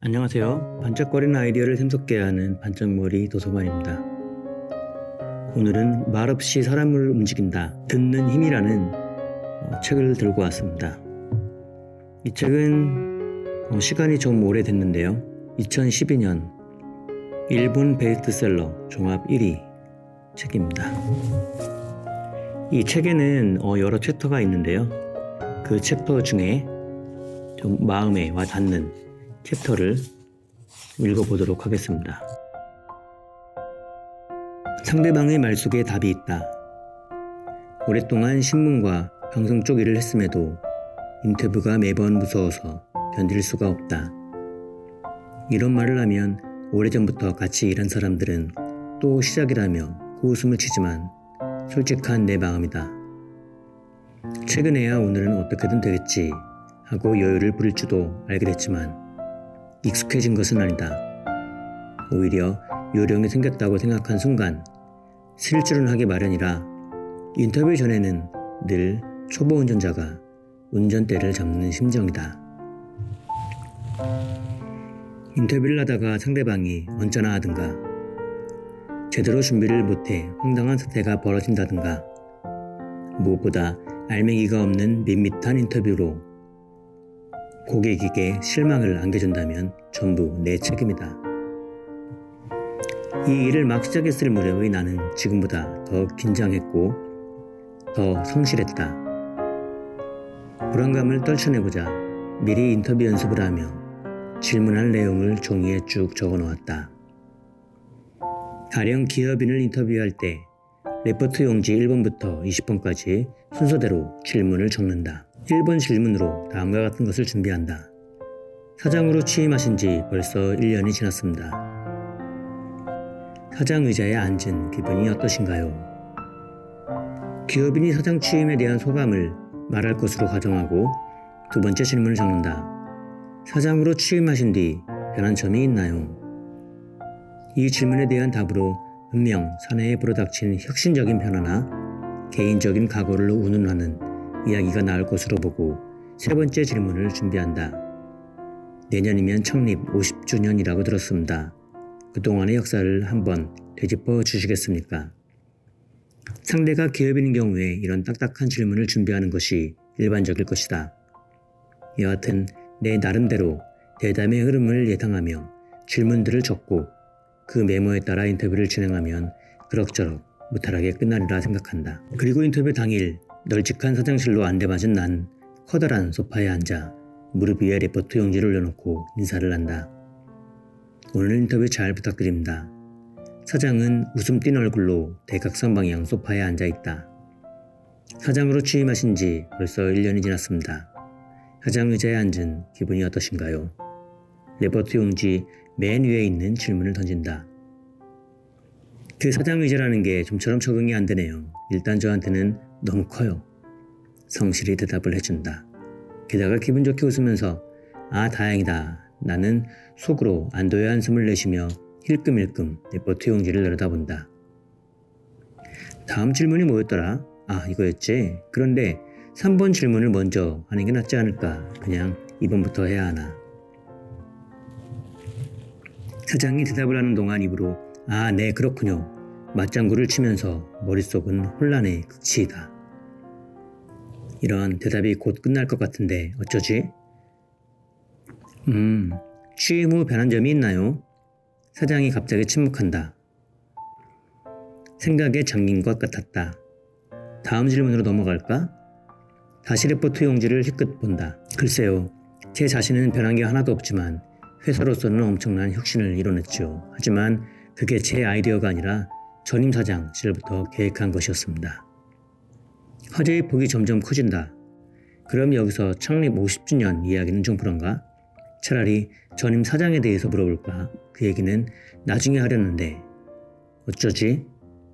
안녕하세요. 반짝거리는 아이디어를 샘솟게 하는 반짝머리 도서관입니다. 오늘은 말없이 사람을 움직인다. 듣는 힘이라는 책을 들고 왔습니다. 이 책은 시간이 좀 오래됐는데요. 2012년 일본 베스트셀러 종합 1위 책입니다. 이 책에는 여러 챕터가 있는데요. 그 챕터 중에 좀 마음에 와 닿는 챕터를 읽어보도록 하겠습니다. 상대방의 말 속에 답이 있다. 오랫동안 신문과 방송 쪽 일을 했음에도 인터뷰가 매번 무서워서 견딜 수가 없다. 이런 말을 하면 오래전부터 같이 일한 사람들은 또 시작이라며 고웃음을 치지만 솔직한 내 마음이다. 최근에야 오늘은 어떻게든 되겠지 하고 여유를 부릴 줄도 알게 됐지만 익숙해진 것은 아니다. 오히려 요령이 생겼다고 생각한 순간 실주는 하기 마련이라 인터뷰 전에는 늘 초보 운전자가 운전대를 잡는 심정이다. 인터뷰를 하다가 상대방이 언짢아 하든가 제대로 준비를 못해 황당한 사태가 벌어진다든가 무엇보다 알맹이가 없는 밋밋한 인터뷰로 고객에게 실망을 안겨준다면 전부 내 책임이다. 이 일을 막 시작했을 무렵의 나는 지금보다 더 긴장했고 더 성실했다. 불안감을 떨쳐내고자 미리 인터뷰 연습을 하며 질문할 내용을 종이에 쭉 적어놓았다. 가령 기업인을 인터뷰할 때 레포트 용지 1번부터 20번까지 순서대로 질문을 적는다. 1번 질문으로 다음과 같은 것을 준비한다. 사장으로 취임하신 지 벌써 1년이 지났습니다. 사장 의자에 앉은 기분이 어떠신가요? 기업인이 사장 취임에 대한 소감을 말할 것으로 가정하고 두 번째 질문을 적는다. 사장으로 취임하신 뒤 변한 점이 있나요? 이 질문에 대한 답으로 분명 사내에 불어닥친 혁신적인 변화나 개인적인 각오를 운운하는 이야기가 나올 것으로 보고 세 번째 질문을 준비한다. 내년이면 창립 50주년이라고 들었습니다. 그동안의 역사를 한번 되짚어 주시겠습니까? 상대가 기업인인 경우에 이런 딱딱한 질문을 준비하는 것이 일반적일 것이다. 여하튼 내 나름대로 대담의 흐름을 예상하며 질문들을 적고 그 메모에 따라 인터뷰를 진행하면 그럭저럭 무탈하게 끝나리라 생각한다. 그리고 인터뷰 당일 널찍한 사장실로 안내받은 난 커다란 소파에 앉아 무릎 위에 레포트 용지를 올려놓고 인사를 한다. 오늘 인터뷰 잘 부탁드립니다. 사장은 웃음 띤 얼굴로 대각선 방향 소파에 앉아있다. 사장으로 취임하신 지 벌써 1년이 지났습니다. 사장 의자에 앉은 기분이 어떠신가요? 레포트 용지 맨 위에 있는 질문을 던진다. 그 사장 의자라는 게 좀처럼 적응이 안 되네요. 일단 저한테는 너무 커요. 성실히 대답을 해준다. 게다가 기분 좋게 웃으면서 아 다행이다. 나는 속으로 안도의 한숨을 내쉬며 힐끔힐끔 레포트 용지를 내려다본다. 다음 질문이 뭐였더라? 아 이거였지. 그런데 3번 질문을 먼저 하는 게 낫지 않을까. 그냥 2번부터 해야 하나. 사장이 대답을 하는 동안 입으로 아 네 그렇군요. 맞장구를 치면서 머릿속은 혼란의 극치이다. 이런 대답이 곧 끝날 것 같은데 어쩌지? 취임 후 변한 점이 있나요? 사장이 갑자기 침묵한다. 생각에 잠긴 것 같았다. 다음 질문으로 넘어갈까? 다시 레포트 용지를 힐끗 본다. 글쎄요. 제 자신은 변한 게 하나도 없지만 회사로서는 엄청난 혁신을 이뤄냈죠. 하지만 그게 제 아이디어가 아니라 전임 사장 시절부터 계획한 것이었습니다. 화제의 폭이 점점 커진다. 그럼 여기서 창립 50주년 이야기는 좀 그런가? 차라리 전임 사장에 대해서 물어볼까? 그 얘기는 나중에 하려는데 어쩌지?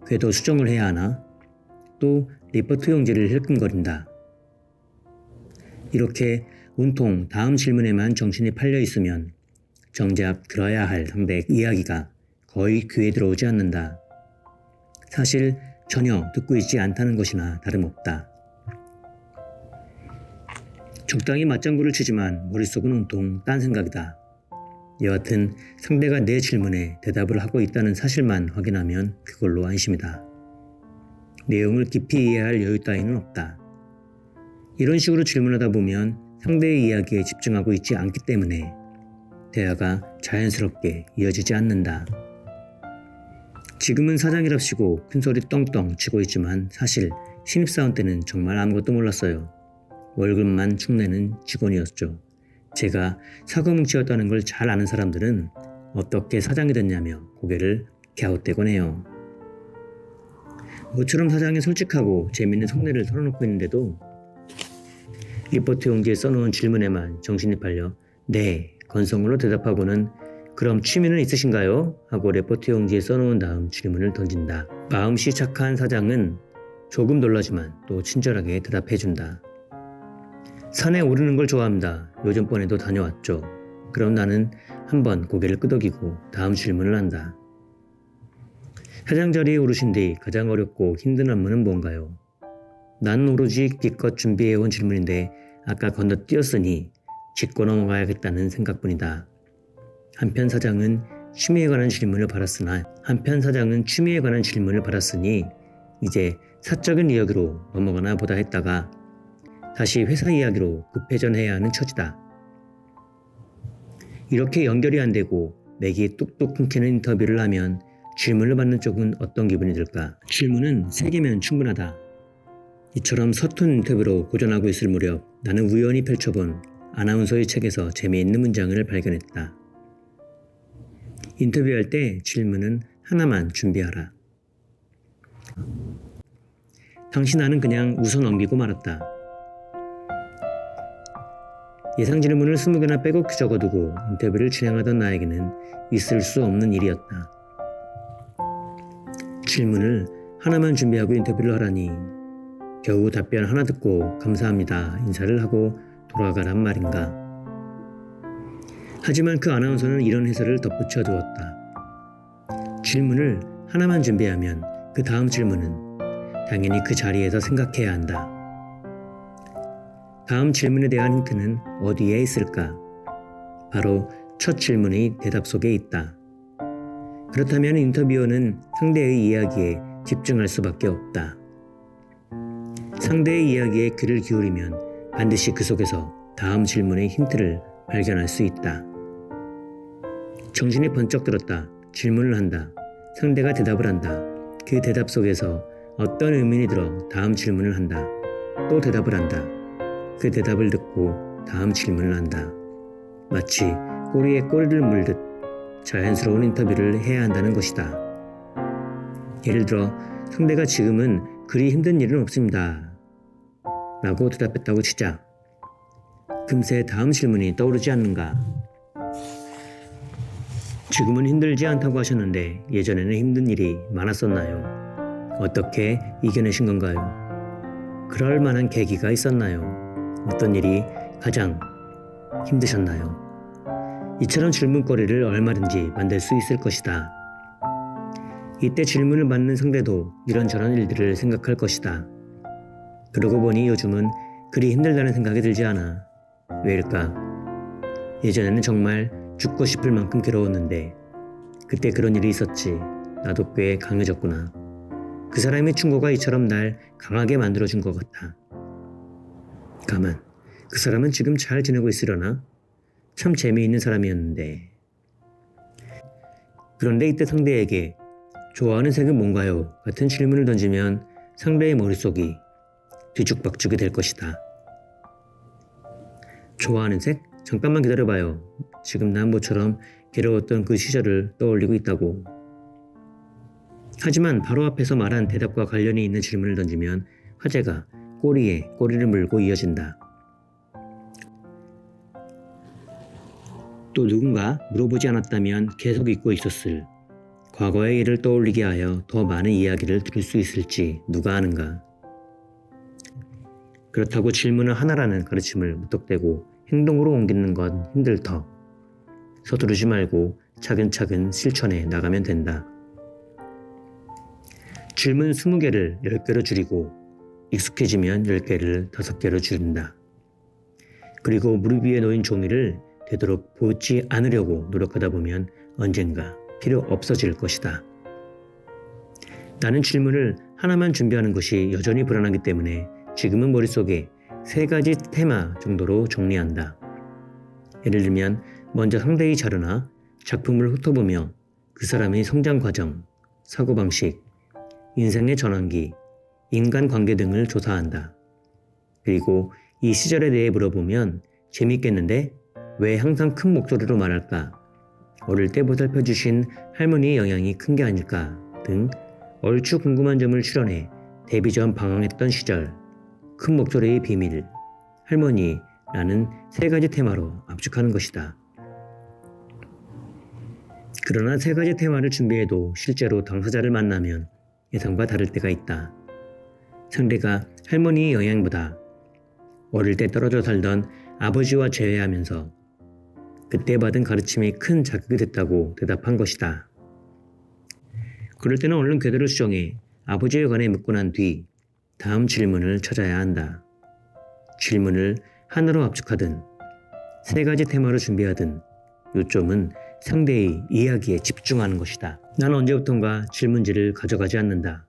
궤도 수정을 해야 하나? 또 리포트 용지를 힐끔거린다. 이렇게 온통 다음 질문에만 정신이 팔려 있으면 정작 들어야 할 상대의 이야기가 거의 귀에 들어오지 않는다. 사실 전혀 듣고 있지 않다는 것이나 다름없다. 적당히 맞장구를 치지만 머릿속은 온통 딴 생각이다. 여하튼 상대가 내 질문에 대답을 하고 있다는 사실만 확인하면 그걸로 안심이다. 내용을 깊이 이해할 여유 따위는 없다. 이런 식으로 질문하다 보면 상대의 이야기에 집중하고 있지 않기 때문에 대화가 자연스럽게 이어지지 않는다. 지금은 사장이랍시고 큰소리 떵떵 치고 있지만 사실 신입사원 때는 정말 아무것도 몰랐어요. 월급만 축내는 직원이었죠. 제가 사고뭉치였다는 걸 잘 아는 사람들은 어떻게 사장이 됐냐며 고개를 갸웃대곤 해요. 모처럼 사장이 솔직하고 재밌는 속내를 털어놓고 있는데도 리포트 용지에 써놓은 질문에만 정신이 팔려 네, 건성으로 대답하고는 그럼 취미는 있으신가요? 하고 레포트 용지에 써놓은 다음 질문을 던진다. 마음씨 착한 사장은 조금 놀라지만 또 친절하게 대답해준다. 산에 오르는 걸 좋아합니다. 요즘번에도 다녀왔죠. 그럼 나는 한번 고개를 끄덕이고 다음 질문을 한다. 사장 자리에 오르신 뒤 가장 어렵고 힘든 업무는 뭔가요? 나는 오로지 기껏 준비해온 질문인데 아까 건너뛰었으니 짚고 넘어가야겠다는 생각뿐이다. 한편 사장은 취미에 관한 질문을 받았으니 이제 사적인 이야기로 넘어가나 보다 했다가 다시 회사 이야기로 급회전해야 하는 처지다. 이렇게 연결이 안 되고 맥이 뚝뚝 끊기는 인터뷰를 하면 질문을 받는 쪽은 어떤 기분이 들까? 질문은 3개면 충분하다. 이처럼 서툰 인터뷰로 고전하고 있을 무렵 나는 우연히 펼쳐본 아나운서의 책에서 재미있는 문장을 발견했다. 인터뷰할 때 질문은 하나만 준비하라. 당시 나는 그냥 웃어 넘기고 말았다. 예상 질문을 20개나 빼곡히 적어두고 인터뷰를 진행하던 나에게는 있을 수 없는 일이었다. 질문을 하나만 준비하고 인터뷰를 하라니 겨우 답변 하나 듣고 감사합니다 인사를 하고 돌아가란 말인가. 하지만 그 아나운서는 이런 해설을 덧붙여 두었다. 질문을 하나만 준비하면 그 다음 질문은 당연히 그 자리에서 생각해야 한다. 다음 질문에 대한 힌트는 어디에 있을까? 바로 첫 질문의 대답 속에 있다. 그렇다면 인터뷰어는 상대의 이야기에 집중할 수밖에 없다. 상대의 이야기에 귀를 기울이면 반드시 그 속에서 다음 질문의 힌트를 발견할 수 있다. 정신이 번쩍 들었다. 질문을 한다. 상대가 대답을 한다. 그 대답 속에서 어떤 의문이 들어 다음 질문을 한다. 또 대답을 한다. 그 대답을 듣고 다음 질문을 한다. 마치 꼬리에 꼬리를 물듯 자연스러운 인터뷰를 해야 한다는 것이다. 예를 들어 상대가 지금은 그리 힘든 일은 없습니다. 라고 대답했다고 치자. 금세 다음 질문이 떠오르지 않는가? 지금은 힘들지 않다고 하셨는데 예전에는 힘든 일이 많았었나요? 어떻게 이겨내신 건가요? 그럴 만한 계기가 있었나요? 어떤 일이 가장 힘드셨나요? 이처럼 질문거리를 얼마든지 만들 수 있을 것이다. 이때 질문을 받는 상대도 이런저런 일들을 생각할 것이다. 그러고 보니 요즘은 그리 힘들다는 생각이 들지 않아. 왜일까? 예전에는 정말 죽고 싶을 만큼 괴로웠는데 그때 그런 일이 있었지. 나도 꽤 강해졌구나. 그 사람의 충고가 이처럼 날 강하게 만들어준 것 같아. 가만, 그 사람은 지금 잘 지내고 있으려나? 참 재미있는 사람이었는데. 그런데 이때 상대에게 좋아하는 색은 뭔가요? 같은 질문을 던지면 상대의 머릿속이 뒤죽박죽이 될 것이다. 좋아하는 색? 잠깐만 기다려봐요. 지금 난 모처럼 괴로웠던 그 시절을 떠올리고 있다고. 하지만 바로 앞에서 말한 대답과 관련이 있는 질문을 던지면 화제가 꼬리에 꼬리를 물고 이어진다. 또 누군가 물어보지 않았다면 계속 잊고 있었을 과거의 일을 떠올리게 하여 더 많은 이야기를 들을 수 있을지 누가 아는가. 그렇다고 질문을 하나라는 가르침을 무턱대고 행동으로 옮기는 건 힘들터. 서두르지 말고 차근차근 실천해 나가면 된다. 질문 20개를 10개로 줄이고 익숙해지면 10개를 5개로 줄인다. 그리고 무릎 위에 놓인 종이를 되도록 보지 않으려고 노력하다 보면 언젠가 필요 없어질 것이다. 나는 질문을 하나만 준비하는 것이 여전히 불안하기 때문에 지금은 머릿속에 3가지 테마 정도로 정리한다. 예를 들면 먼저 상대의 자료나 작품을 훑어보며 그 사람의 성장 과정, 사고방식, 인생의 전환기, 인간관계 등을 조사한다. 그리고 이 시절에 대해 물어보면 재밌겠는데 왜 항상 큰 목소리로 말할까? 어릴 때 보살펴주신 할머니의 영향이 큰 게 아닐까? 등 얼추 궁금한 점을 추론해 데뷔 전 방황했던 시절, 큰 목소리의 비밀, 할머니라는 3가지 테마로 압축하는 것이다. 그러나 3가지 테마를 준비해도 실제로 당사자를 만나면 예상과 다를 때가 있다. 상대가 할머니의 영향보다 어릴 때 떨어져 살던 아버지와 재회하면서 그때 받은 가르침이 큰 자극이 됐다고 대답한 것이다. 그럴 때는 얼른 궤도를 수정해 아버지에 관해 묻고 난 뒤 다음 질문을 찾아야 한다. 질문을 하나로 압축하든 3가지 테마로 준비하든 요점은 상대의 이야기에 집중하는 것이다. 나는 언제부턴가 질문지를 가져가지 않는다.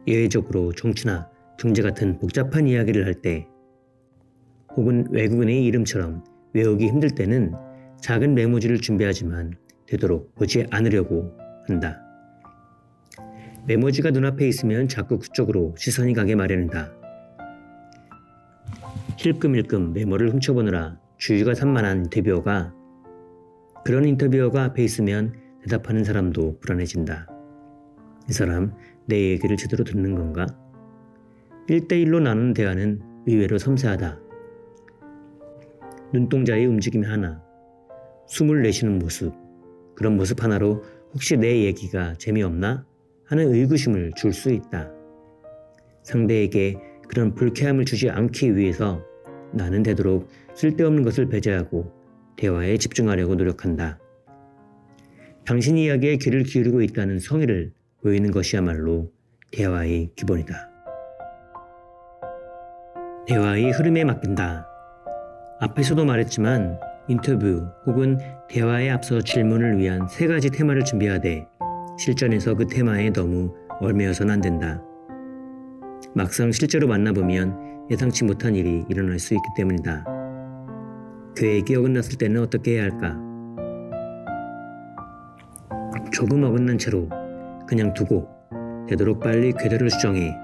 예외적으로 정치나 경제 같은 복잡한 이야기를 할 때 혹은 외국인의 이름처럼 외우기 힘들 때는 작은 메모지를 준비하지만 되도록 보지 않으려고 한다. 메모지가 눈앞에 있으면 자꾸 그쪽으로 시선이 가게 마련이다. 힐끔힐끔 메모를 훔쳐보느라 주의가 산만한 인터뷰어가 그런 인터뷰어가 앞에 있으면 대답하는 사람도 불안해진다. 이 사람 내 얘기를 제대로 듣는 건가? 1대1로 나누는 대화는 의외로 섬세하다. 눈동자의 움직임 하나, 숨을 내쉬는 모습, 그런 모습 하나로 혹시 내 얘기가 재미없나? 하는 의구심을 줄 수 있다. 상대에게 그런 불쾌함을 주지 않기 위해서 나는 되도록 쓸데없는 것을 배제하고 대화에 집중하려고 노력한다. 당신 이야기에 귀를 기울이고 있다는 성의를 보이는 것이야말로 대화의 기본이다. 대화의 흐름에 맡긴다. 앞에서도 말했지만 인터뷰 혹은 대화에 앞서 질문을 위한 3가지 테마를 준비하되 실전에서 그 테마에 너무 얽매여서는 안 된다. 막상 실제로 만나보면 예상치 못한 일이 일어날 수 있기 때문이다. 계획이 어긋났을 때는 어떻게 해야 할까? 조금 어긋난 채로 그냥 두고 되도록 빨리 궤도를 수정해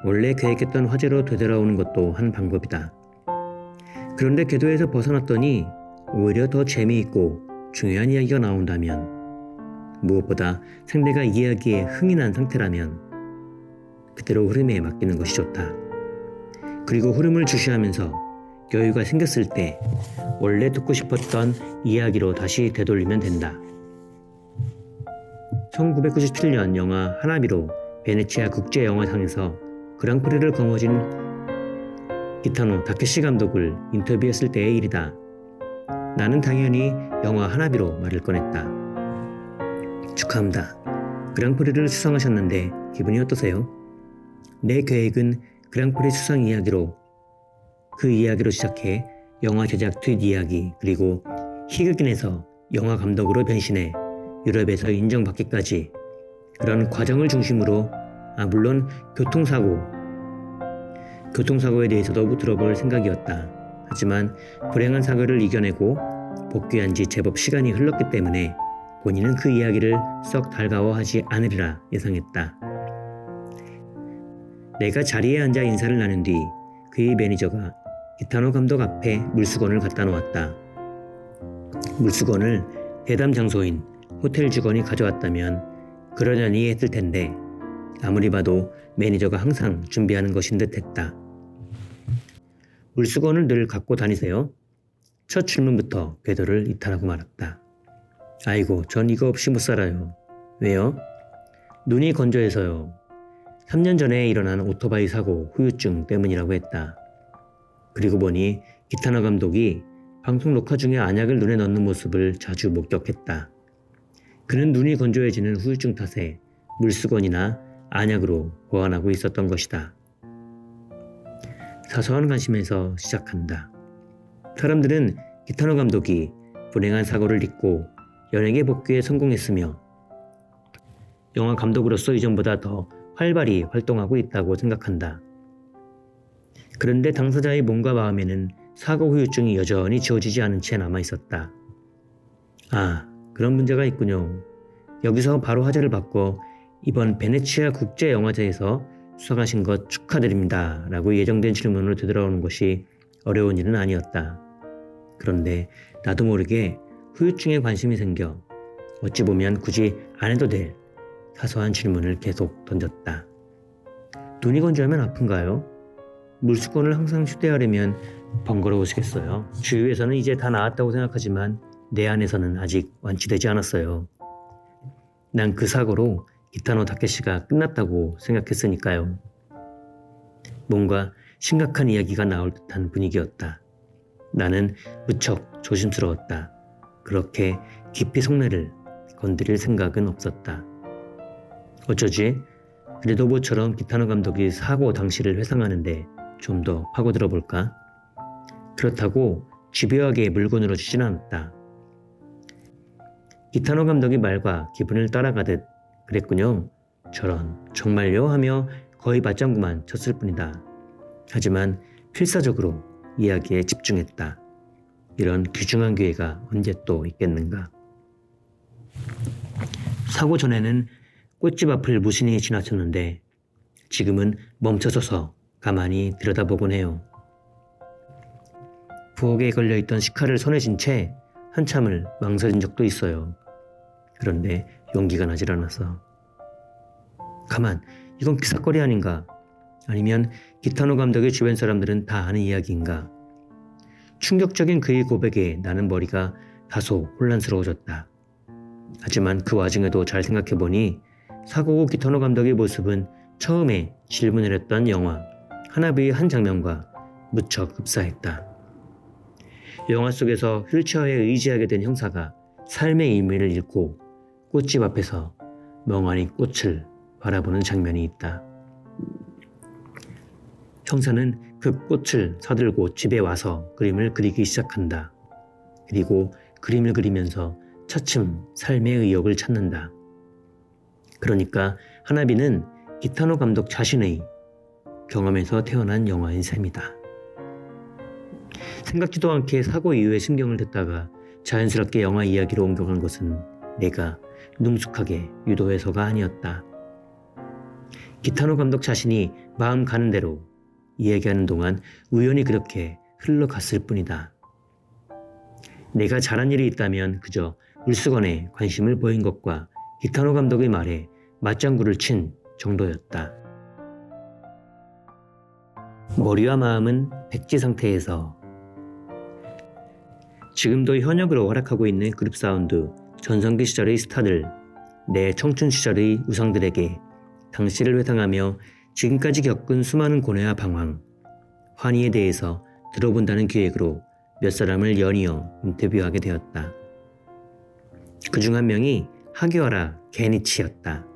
원래 계획했던 화제로 되돌아오는 것도 한 방법이다. 그런데 궤도에서 벗어났더니 오히려 더 재미있고 중요한 이야기가 나온다면, 무엇보다 상대가 이야기에 흥이 난 상태라면 그대로 흐름에 맡기는 것이 좋다. 그리고 흐름을 주시하면서 여유가 생겼을 때 원래 듣고 싶었던 이야기로 다시 되돌리면 된다. 1997년 영화 하나비로 베네치아 국제영화상에서 그랑프리를 거머쥔 기타노 다케시 감독을 인터뷰했을 때의 일이다. 나는 당연히 영화 하나비로 말을 꺼냈다. 축하합니다. 그랑프리를 수상하셨는데 기분이 어떠세요? 내 계획은 그랑프리 수상 이야기로 그 이야기로 시작해 영화 제작 뒷이야기, 그리고 희극인에서 영화 감독으로 변신해 유럽에서 인정받기까지 그런 과정을 중심으로 물론 교통사고에 대해서도 들어볼 생각이었다. 하지만 불행한 사고를 이겨내고 복귀한 지 제법 시간이 흘렀기 때문에 본인은 그 이야기를 썩 달가워하지 않으리라 예상했다. 내가 자리에 앉아 인사를 나눈 뒤 그의 매니저가 기타노 감독 앞에 물수건을 갖다 놓았다. 물수건을 대담 장소인 호텔 직원이 가져왔다면 그러려니 했을 텐데 아무리 봐도 매니저가 항상 준비하는 것인 듯 했다. 물수건을 늘 갖고 다니세요? 첫 질문부터 궤도를 이탈하고 말았다. 아이고, 전 이거 없이 못 살아요. 왜요? 눈이 건조해서요. 3년 전에 일어난 오토바이 사고 후유증 때문이라고 했다. 그리고 보니 기타노 감독이 방송 녹화 중에 안약을 눈에 넣는 모습을 자주 목격했다. 그는 눈이 건조해지는 후유증 탓에 물수건이나 안약으로 보완하고 있었던 것이다. 사소한 관심에서 시작한다. 사람들은 기타노 감독이 불행한 사고를 딛고 연예계 복귀에 성공했으며 영화 감독으로서 이전보다 더 활발히 활동하고 있다고 생각한다. 그런데 당사자의 몸과 마음에는 사고 후유증이 여전히 지워지지 않은 채 남아있었다. 아, 그런 문제가 있군요. 여기서 바로 화제를 바꿔 이번 베네치아 국제영화제에서 수상하신 것 축하드립니다 라고 예정된 질문으로 되돌아오는 것이 어려운 일은 아니었다. 그런데 나도 모르게 후유증에 관심이 생겨 어찌 보면 굳이 안 해도 될 사소한 질문을 계속 던졌다. 눈이 건조하면 아픈가요? 물수건을 항상 휴대하려면 번거로우시겠어요? 주위에서는 이제 다 나았다고 생각하지만 내 안에서는 아직 완치되지 않았어요. 난 그 사고로 기타노 다케시가 끝났다고 생각했으니까요. 뭔가 심각한 이야기가 나올 듯한 분위기였다. 나는 무척 조심스러웠다. 그렇게 깊이 속내를 건드릴 생각은 없었다. 어쩌지? 그래도 모처럼 기타노 감독이 사고 당시를 회상하는데 좀 더 파고들어 볼까? 그렇다고 집요하게 물건으로 주진 않았다. 기타노 감독이 말과 기분을 따라가듯 그랬군요. 저런, 정말요? 하며 거의 맞장구만 쳤을 뿐이다. 하지만 필사적으로 이야기에 집중했다. 이런 귀중한 기회가 언제 또 있겠는가. 사고 전에는 꽃집 앞을 무심히 지나쳤는데 지금은 멈춰서서 가만히 들여다보곤 해요. 부엌에 걸려있던 시카를 손에 쥔 채 한참을 망설인 적도 있어요. 그런데 용기가 나질 않아서. 가만, 이건 기사거리 아닌가? 아니면 기타노 감독의 주변 사람들은 다 아는 이야기인가? 충격적인 그의 고백에 나는 머리가 다소 혼란스러워졌다. 하지만 그 와중에도 잘 생각해보니 사고 후 기타노 감독의 모습은 처음에 질문을 했던 영화 하나비의 한 장면과 무척 흡사했다. 영화 속에서 휠체어에 의지하게 된 형사가 삶의 의미를 잃고 꽃집 앞에서 멍하니 꽃을 바라보는 장면이 있다. 형사는 그 꽃을 사들고 집에 와서 그림을 그리기 시작한다. 그리고 그림을 그리면서 차츰 삶의 의욕을 찾는다. 그러니까 하나비는 기타노 감독 자신의 경험에서 태어난 영화인 셈이다. 생각지도 않게 사고 이후에 신경을 듣다가 자연스럽게 영화 이야기로 옮겨간 것은 내가 능숙하게 유도해서가 아니었다. 기타노 감독 자신이 마음 가는 대로 이야기하는 동안 우연히 그렇게 흘러갔을 뿐이다. 내가 잘한 일이 있다면 그저 물수건에 관심을 보인 것과 기타노 감독의 말에 맞장구를 친 정도였다. 머리와 마음은 백지 상태에서 지금도 현역으로 활약하고 있는 그룹 사운드 전성기 시절의 스타들, 내 청춘 시절의 우상들에게 당시를 회상하며 지금까지 겪은 수많은 고뇌와 방황, 환희에 대해서 들어본다는 기획으로 몇 사람을 연이어 인터뷰하게 되었다. 그중 한 명이 하기와라 게니치였다.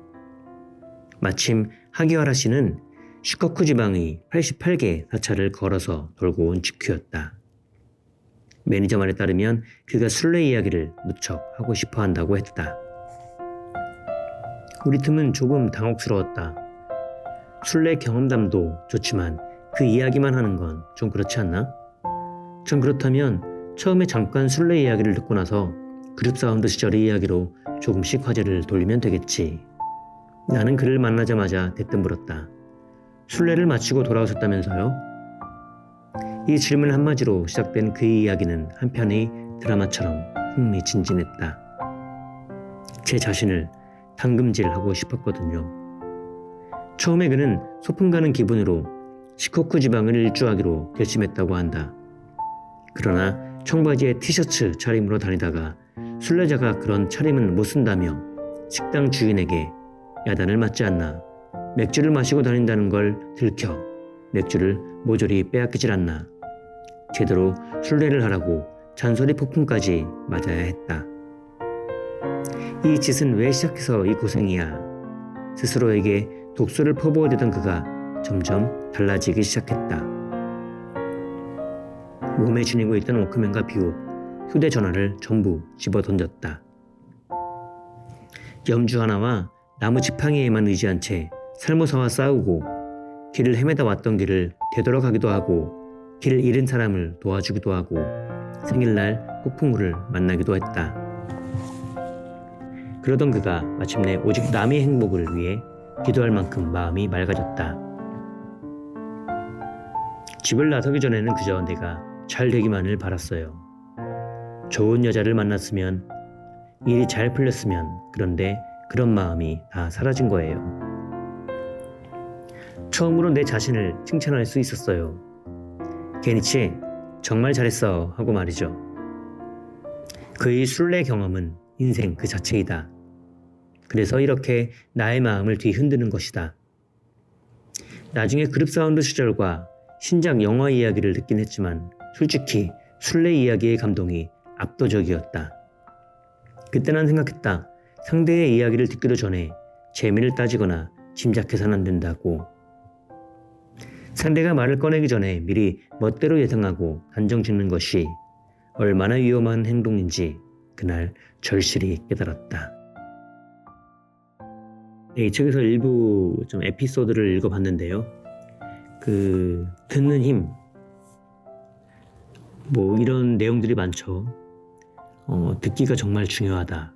마침 하기와라 씨는 시코쿠 지방의 88개 사찰을 걸어서 돌고 온 직후였다. 매니저 말에 따르면 그가 순례 이야기를 무척 하고 싶어 한다고 했다. 우리 팀은 조금 당혹스러웠다. 순례 경험담도 좋지만 그 이야기만 하는 건 좀 그렇지 않나? 전 그렇다면 처음에 잠깐 순례 이야기를 듣고 나서 그룹 사운드 시절의 이야기로 조금씩 화제를 돌리면 되겠지. 나는 그를 만나자마자 대뜸 물었다. 순례를 마치고 돌아오셨다면서요? 이 질문 한마디로 시작된 그의 이야기는 한편의 드라마처럼 흥미진진했다. 제 자신을 당금질하고 싶었거든요. 처음에 그는 소풍 가는 기분으로 시코쿠 지방을 일주하기로 결심했다고 한다. 그러나 청바지에 티셔츠 차림으로 다니다가 순례자가 그런 차림은 못 쓴다며 식당 주인에게 야단을 맞지 않나, 맥주를 마시고 다닌다는 걸 들켜 맥주를 모조리 빼앗기질 않나, 제대로 순례를 하라고 잔소리 폭풍까지 맞아야 했다. 이 짓은 왜 시작해서 이 고생이야. 스스로에게 독소를 퍼부어대던 그가 점점 달라지기 시작했다. 몸에 지니고 있던 워크맨과 비옷, 휴대전화를 전부 집어던졌다. 염주 하나와 나무 지팡이에만 의지한 채 살모사와 싸우고 길을 헤매다 왔던 길을 되돌아가기도 하고 길을 잃은 사람을 도와주기도 하고 생일날 폭풍우를 만나기도 했다. 그러던 그가 마침내 오직 남의 행복을 위해 기도할 만큼 마음이 맑아졌다. 집을 나서기 전에는 그저 내가 잘 되기만을 바랐어요. 좋은 여자를 만났으면, 일이 잘 풀렸으면, 그런데 그런 마음이 다 사라진 거예요. 처음으로 내 자신을 칭찬할 수 있었어요. 게니치, 정말 잘했어 하고 말이죠. 그의 순례 경험은 인생 그 자체이다. 그래서 이렇게 나의 마음을 뒤흔드는 것이다. 나중에 그룹 사운드 시절과 신작 영화 이야기를 듣긴 했지만 솔직히 순례 이야기의 감동이 압도적이었다. 그때 난 생각했다. 상대의 이야기를 듣기도 전에 재미를 따지거나 짐작해서는 안 된다고. 상대가 말을 꺼내기 전에 미리 멋대로 예상하고 단정 짓는 것이 얼마나 위험한 행동인지 그날 절실히 깨달았다. 이 책에서 일부 좀 에피소드를 읽어봤는데요. 듣는 힘, 이런 내용들이 많죠. 듣기가 정말 중요하다.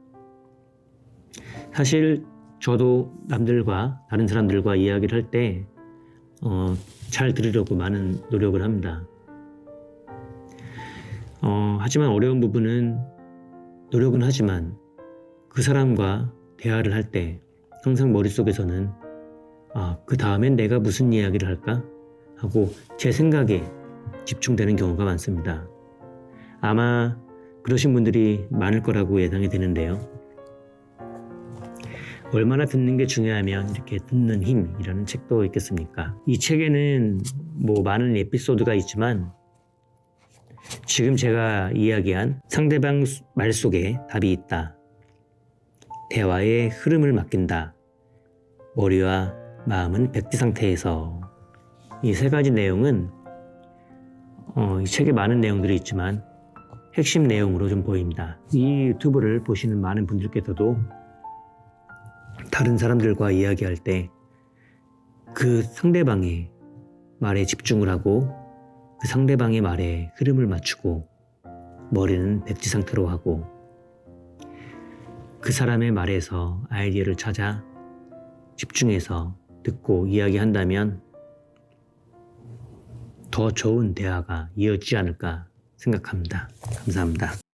사실 저도 남들과 다른 사람들과 이야기를 할 때 잘 들으려고 많은 노력을 합니다. 하지만 어려운 부분은 노력은 하지만 그 사람과 대화를 할 때 항상 머릿속에서는 그 다음엔 내가 무슨 이야기를 할까? 하고 제 생각에 집중되는 경우가 많습니다. 아마 그러신 분들이 많을 거라고 예상이 되는데요. 얼마나 듣는 게 중요하면 이렇게 듣는 힘이라는 책도 있겠습니까? 이 책에는 많은 에피소드가 있지만 지금 제가 이야기한 상대방 말 속에 답이 있다. 대화의 흐름을 맡긴다. 머리와 마음은 백지 상태에서. 이 세 가지 내용은 이 책에 많은 내용들이 있지만 핵심 내용으로 좀 보입니다. 이 유튜브를 보시는 많은 분들께서도 다른 사람들과 이야기할 때 그 상대방의 말에 집중을 하고 그 상대방의 말에 흐름을 맞추고 머리는 백지 상태로 하고 그 사람의 말에서 아이디어를 찾아 집중해서 듣고 이야기한다면 더 좋은 대화가 이어지지 않을까 생각합니다. 감사합니다.